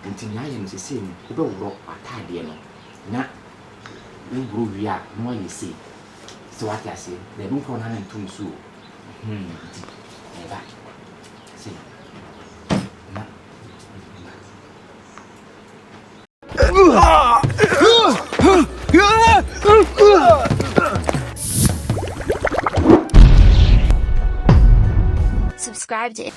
nti nya ye no sese mu obe woro atade no na wuro wi a no ye se so what I say they don't for na ntum so nti eba se na subscribe to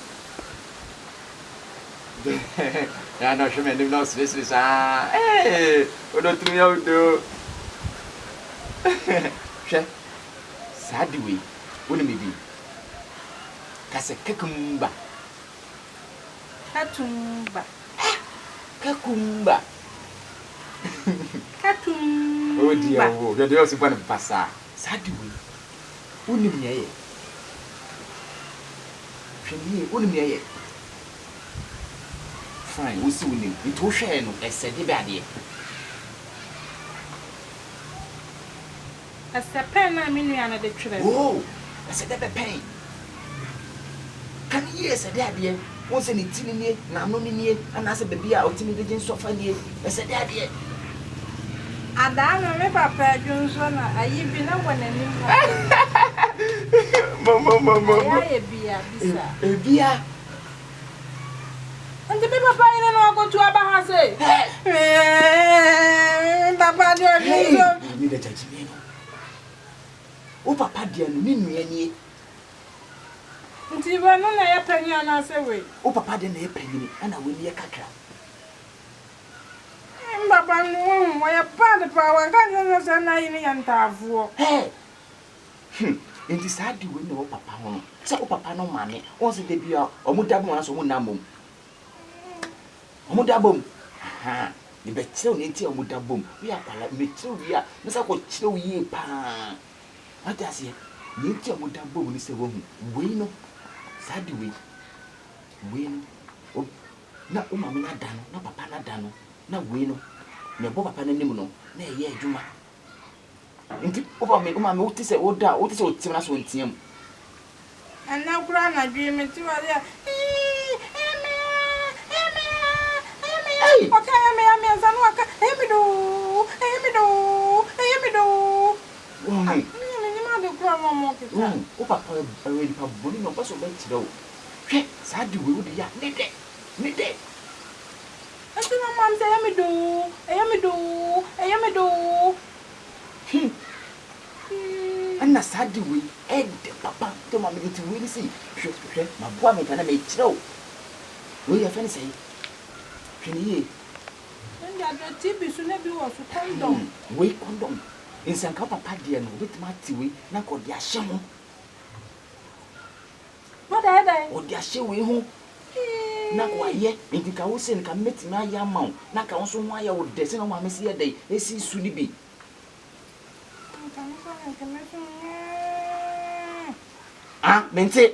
ya no sheme nim no space eh odo tumi ya odo she sadiwe woni me bi kase Kucumba Kucumba oh dear oh you dey also pasa sadiwe woni me ye hweye woni me ye fine we see woni it wo hwe no esede be ade Asepen na minu ya na de twere. Oh, esede be pen. Kan ye esede ade. Won se ni tini ni na no ni ni ana se baby a otimi de gin sofa ni esede ade. Ada no me papa junso na ayi bi na wona ni. Mama. Ya bia bisa. Bia. Ante be papa ina no go to aba ha se. Papa de junso. Ni de chachi ni no. O papa de no ni nua ni. Nti ba no na ya panyi ana se we. O papa de na ya panyi ana we ni kakra. Papa no wa ya pa de pa wa kan no se na yi ni ya ntaavuo. Enti saadi we no papa ho. Se o papa no mame, won se de bia omudabom na so mu namom. Omudabom. Aha. Ni be kire ni enti omudabom. Wi akwala me kire wi a, me sa ko kire wi ye pa. Ati ase. Ni enti omudabom ni se wo hu. We no saadi we. We no. Na o mame na da no, na papa na da no. Na we no. Me bo papa na nim no, na ye adwuma. Nti o mame o ti se o da, o ti se o tim na so ntiam. Ana kura na dream ti wa ya. Okay, me zanu aka. Emido. Ni ma de kura mo kita. O papa already pa boni no pa so be tire o. Hwe, sa di we o de ya. Ne de. Ati na mam say emido. Anna sa di we e de papa to mama nti we ni si. Hwe, ma boa me kana me tire o. We ya fani say. Hwe ni ye. Nda do tibi su na bi wo su condom. We condom. Insanka papa de no betima ti we na ko de ahye ho. What are they? O de ahye we ho. Na ko aye nti ka wo se nka metima aye amaw na ka wo so ho aye wo de se na ma mesi ye dai esi su ni bi. Ah, mente.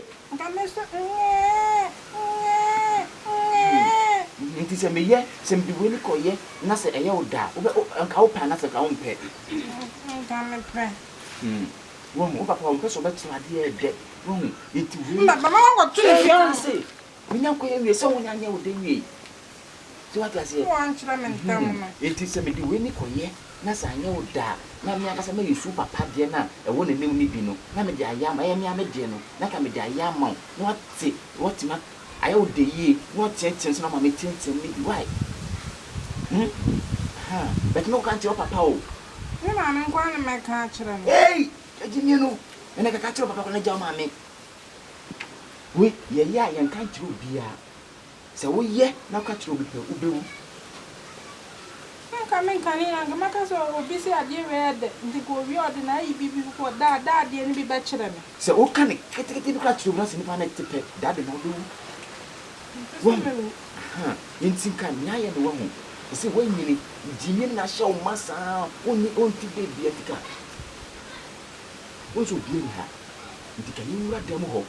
Nti se me ye, se mbi we ni ko ye na se eye wo da. Wo nka wo pa na se ka wo mpe. Wo mo papa wo pese obetu ade e de. Wo mo nti we. Mama wo tu ni fiance. Minya ko ye we se wo nya nya wo de wi. Ti wa klase. Wo anchira mentam no. Nti se me di we ni ko ye na sa nya wo da. Na me aka se me yesu papa de na e wo ne nim ni bi no. Na me de ayama ye me ame de no. Na ka me de ayama. Na what ma ayo de ye no tenten so na ma me tenten ni bi why? But no can't your papa o. Me ma me kwa na me ka akira no. Hey, ejimi no. Ene ka akira papa ko na ja ma me. We ye ya ye kan akira obi a. Se wo ye na ka akira obi pe ubewu. Nka me kan ni na ma ka so obi se ade we de ndi ko wi ode na yi bibi ko da ade ni bi ba kire me. Se o kan ketekete ni ka akira obi na se ni pa na tepe da de na obewu. Yintin kan nya ye no wo hu. Se wo nyini jimi na hye o masa oni onti baby atika. Wo so bi ha. Ndika ni wura dem ho.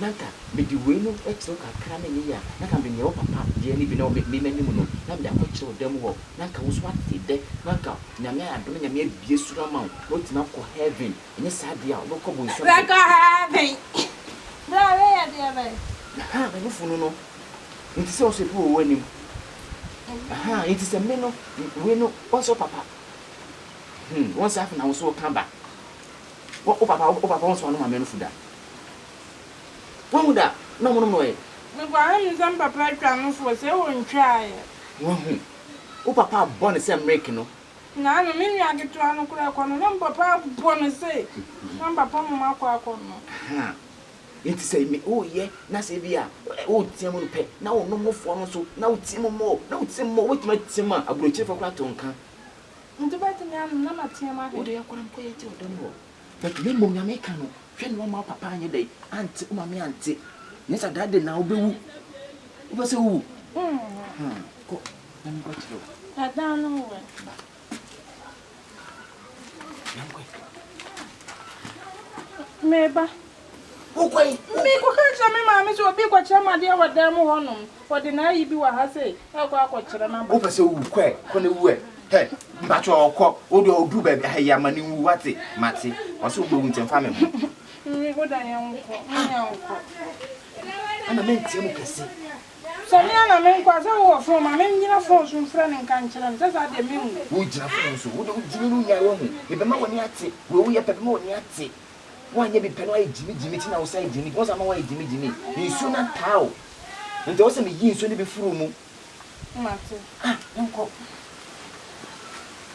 Nanka me di we no e kiro kakra na ye ya. Nanka me nye o papa de ni bi na o me nanim no. Na me akọ kiro dem ho. Nanka wo so ate de. Nanka nyame adom nyame abie sura ma wo tina ko heaven. Enye saade a wo ko bo nso. Like heaven. Bra we ya de be. Ha, me no funu no. Nti se o se po wo anim. Aha, it is a me no. We no. What's your papa? Once after now so come back. What papa wants one of my men for that. When would that? No. Me go am some papa try for say won try. Papa born the same making no. Na no me nwa get to anu kura kono na papa born say. Na papa mama kwa kono. Ha. It say me yeah, na say bia tiam no pe. Na wo no fo no so, na wo tiam mo, what my tiam abroche for kwa tonka. Nti beti me anu na matiam a. Wo de yakora mko ye ti odom. But me mom ya make no. Hwe no ma papa anye dai. Anti uma me anti. Nesa dade na obewu. Wo se wu. Ko na me kwa chiro. Ada no we. Meba. Okwai. Me ko ka me ma me so obi ko chama de wa dam honom. Odi na yi bi wa ha sei. E ko akọchira na ba. Wo pese wu kwai, ko ne wu e. Hey, mbacho okọ, odu ba bi ayi amani wu wate, mate. Oso gbo wu ntemfa me. Wo da yan ko. Ana me ntie mu kese. So me ana me nkwa se wo fo ma me nyina fo so mfra ne nkankyira me se sa de me hu. Wo jira fo so, wo de jimi nu nya wo hu. E be ma woni ate, wo ye pepe ma woni ate. Wo anya bi pe no ayi jimi ti na wo sai jimi. Wo sa ma wo ayi jimi. Nsu na tawo. Nti wo se me yi nsu ne bi furu mu. Mate. Nko.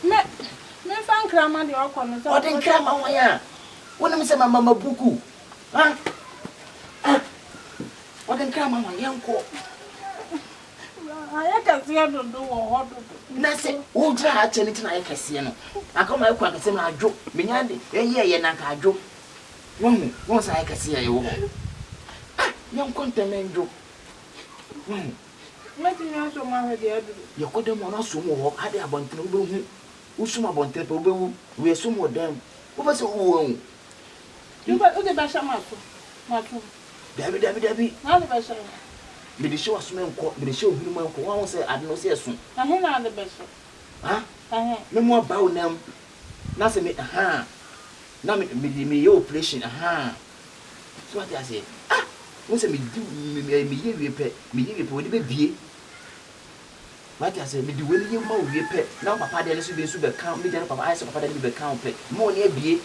Me fan krama de okono so. O de krama wo ya. Wo nem se mama buku. O de krama wo ya nko. Aya kasi adodo wo hodo. Na se wo jira ha cheni tina ya kase no. Akoma ekwa kase na adwo. Menya de ye na ka adwo. Won sa ya kase ya wo. Ya nko ntemenjo. Metinya so ma hwede adu. Ye kodo mo na so mo ho ade abontene wo behu. Usum abontene pe wo behu. We so mo dem. Wo ba se wo hu. O de ba shama so. Matu. Dabi. Na de ba shama. Me de show asome nko, me de show hunu mo nko. Won se ade no se esu. Ahe na de ba shama. Ha? Ahe. Me mo ba wo nam. Na se me na me ye operation so what I say won se me ye wie pe wo de be bie what I say me di we ye ma wie pe na papa de so be count me de papa I say papa de be count pe mo ne bie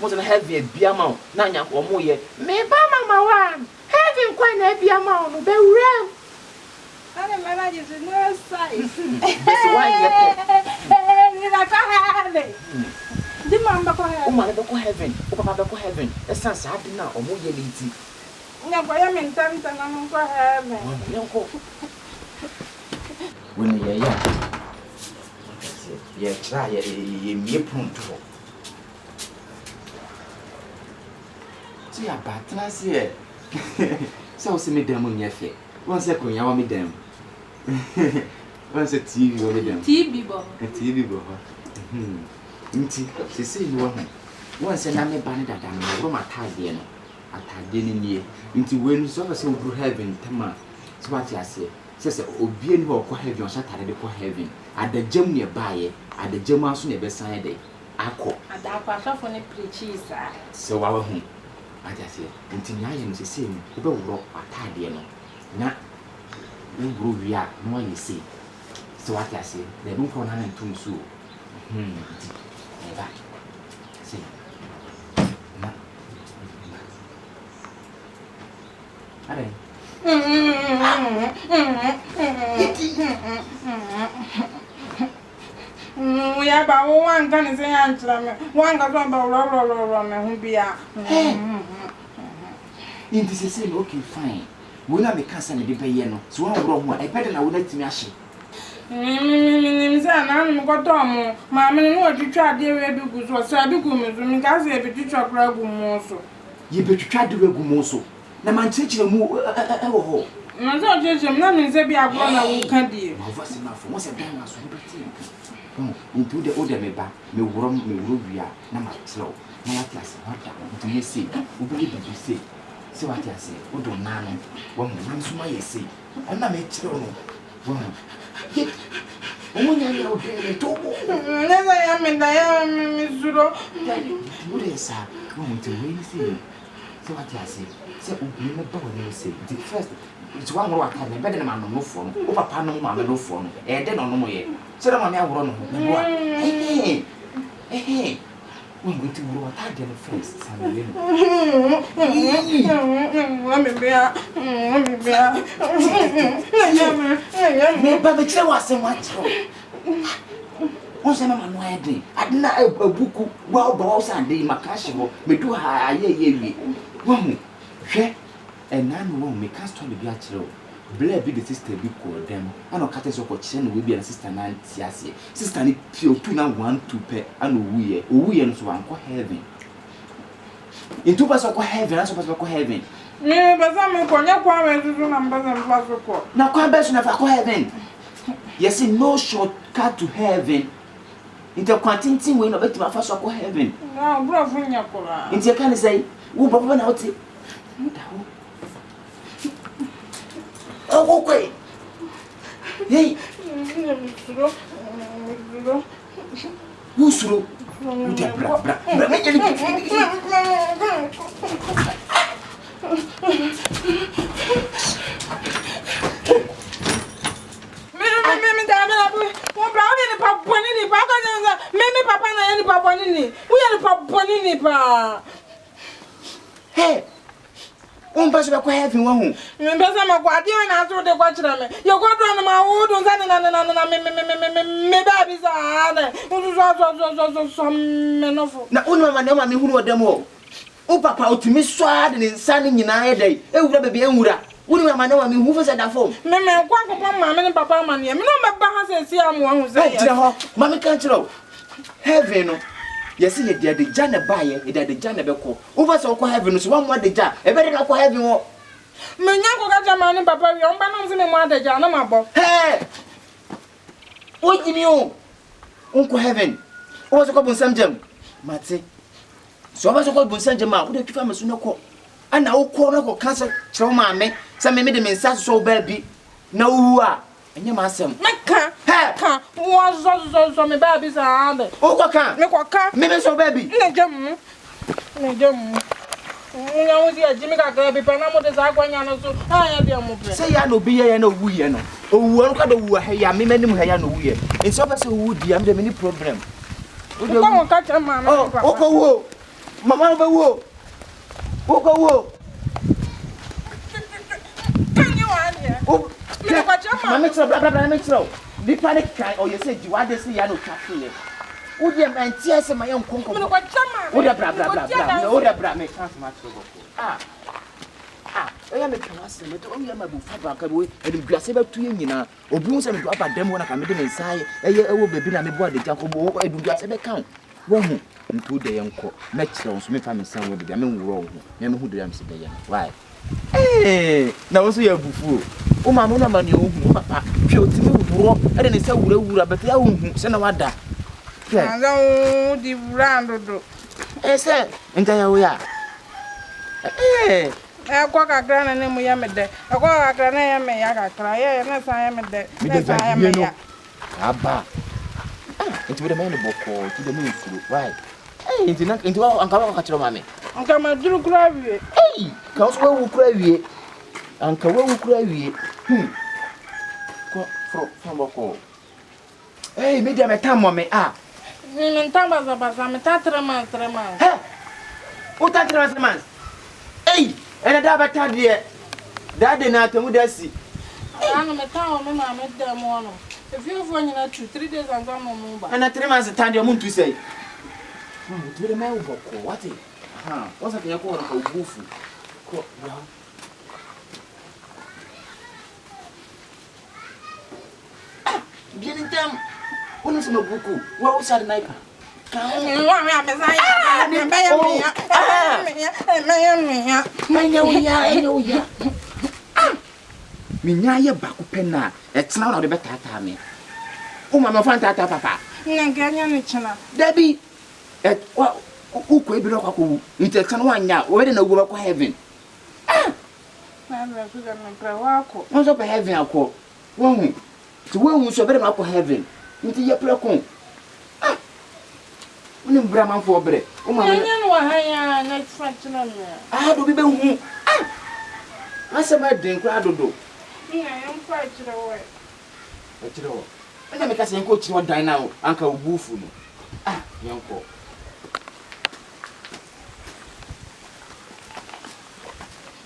mo se na heavy bia ma na nya ko mo ye me ba MAMA1 heavy kwa na bia ma no be wura Ana manager is no size. This one ye Ni na ka ha. Di mamba ko heaven. O ma be ko heaven. O papa be ko heaven. Esa sa ade na o mo ye le nti. Nga ko ya mentanta na mo ko heaven. Yanko. When ye ya. Ye try ye me punto. Ti abatna se. So se me dem nya fe. Won se ko ya wa me dem. Won se TV wa me dem. TV bo. TV bo. Nti se se ni wa ho. Won se na me ba ne dada no ro matade no. Atade ni nie. Nti we no so se obru heaven tema. So what ya say? Se obie ni ho ko heaven o sha tare de ko heaven. Adagam ne baaye, adagam aso ne be san de. Akọ. Adakwa sofo ne preach isa. Se wa ho. Aja say. Nti nya ye no se se ni obe woro atade no. Na ubru wia no ye say. So what ya say? Na bu ko na ntum so. Eba. See. Na. Are. Ya ba wo wan kan se ya ntra me. Wan ga so ba ro me hu bia. Inti se say okay fine. We na me kansa ne de be ye no. So wan woro ho e pede na wo na timi ahye. Mza na anu ko to mo ma me no twitwa de we bi gu so sa bi gu me so mi ka se bi twitwa kra gu mo so Ye be twitwa de we gu mo so na man chechire mu wo ho na so chechire na me se bi agbo na wo ka die ma va se ma fo mo se dan na so be ti into de order me ba me woro wia na ma tlo na ya class order into me say wo bi bi say se what ya say wo do na no wo mo na so ma ye say na me chiro no wo Omunya ya odele tobo. Neza ya menda ya mizuro. Ure sa, mo mte we si. So what I say? Say we never will say the first. It's one more time better than no phone. Oh, papa no mamma no phone. And then no more yet. So the mamma will run. Hey. We're going to go attack them first. But there was so much. Once I'm on my day, I did not a book well balls and day, my casual, me do high, ye. One, and none won't make us to be actual. Blare be the sister be called them. I know Catas of Chen will be a sister Nancy. Sister need to 2 now 1 2 pair and we and so I'm heaven. In 2 parts of heaven, as opposed to heaven. Me, but I'm going to go now, come back to heaven. Yes, no shortcut to heaven. Into continuing when I bet my first of heaven. No, brother, into your can say, who Bob out it. Oh, okay. Hey, who's through? Hey. Pass back heaven one. Remember some of what you and I told the watcher. You're going to my wood and me babies are some men of. Now, my name who are them all. Oh, papa, to Miss Swad and Sunny in a day. It would be Ura. Wouldn't my know who was at that phone? Mamma, Kwaku Manu and Papa Money. I'm not my and see I'm one who said, Mamma can't know. Heaven. Yes, he did the Jana buyer, he did the Jana Beko. Over so heaven is one more the jar, a better not heaven. Menyanko got your man and papa, your man and mother Jana Mabo. Hey! What do you? Uncle Heaven. What's a couple Sam Jam? Matty. So I was a couple Sam Jam, who the famous no call. And now corner cancer, trauma, me, some made them in such so baby. No, who are. And your master, Mecca, was so my babies are there. Oh, what can't make what can't, maybe so baby. No, Jim. Jimmy got baby, Panama is going on. So I am say, I know be a no we know. Oh, what kind of way I mean, I know we. It's obviously who the under many problem. Oh, catch a man. Oh, Mamma, whoa. Oh, can you answer? Mamma, the panic cry, or you said you are the sea, I know, Cafe. Would you mind tears in my own conquer? Would you blah, blah, make us much over? I am a Kumasi, but only a Mabu and grass about 2 years, or brings them up at them when I come inside. I will be a Boadi, Jacobo, and do just a count. 1 2 day uncle, next round, me family son will be the men wrong. Never who the answer day. Why? Eh, now also your buffo. Oh, my mother, you papa, killed me, and then it's a wood, but I won't send a water. Yeah, the round. Eh, sir, and there we are. Eh, I got a grand and we am a day. I got a grand and I cry, and I am a day. I am a Abba. Into the man book or to the moon. Why? Hey, into our uncle, catch your mammy. Uncle, my drew crab. Hey, cause where will cry. Uncle, where will cry. From a call. Hey, me them a time, mommy. Ah, Tamba, I'm a tatterman. Hey, what tatterman? Hey, and a dab at dear. Daddy not would I see. I'm a town, and I met them one. If you're going to 3 days, I'm going to move. And I 3 months a time, you want to say. To the man, what it? What's a call of a wolf? Getting them. What is my book? What was that night? Minya baku pena. It's not the better time. Oh, Mamma Fanta, papa. Nkansah chana. Debbie. At what? Who could be Kwaku? Into someone now. Where did no go to heaven? Ah, I'm not going to Kwaku. What's up heaven? I'll call. Won't to where we shall better up heaven. Into your placon. Ah, Unim Brahman for bread. Oh, my higher next fraction. Ah, do be who? I said, my drink, I do. I am quite away. But you know, I make us coach what die now, Uncle Woofu. Ah, young folk.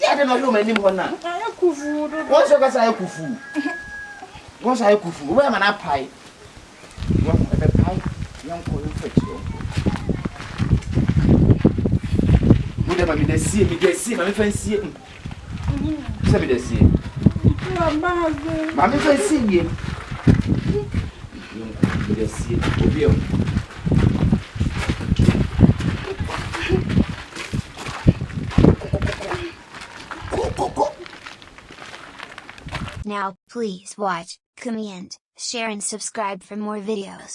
I don't know my name one now. I am Kufu. Once I got a Kufu. Once I Kufu, where am I pie? One of the pie, young Colin Fetch. Would be the sea, me get see, my friend see him. Sabi the sea. Mammy friend see him. The sea, Now, please watch, comment, share and subscribe for more videos.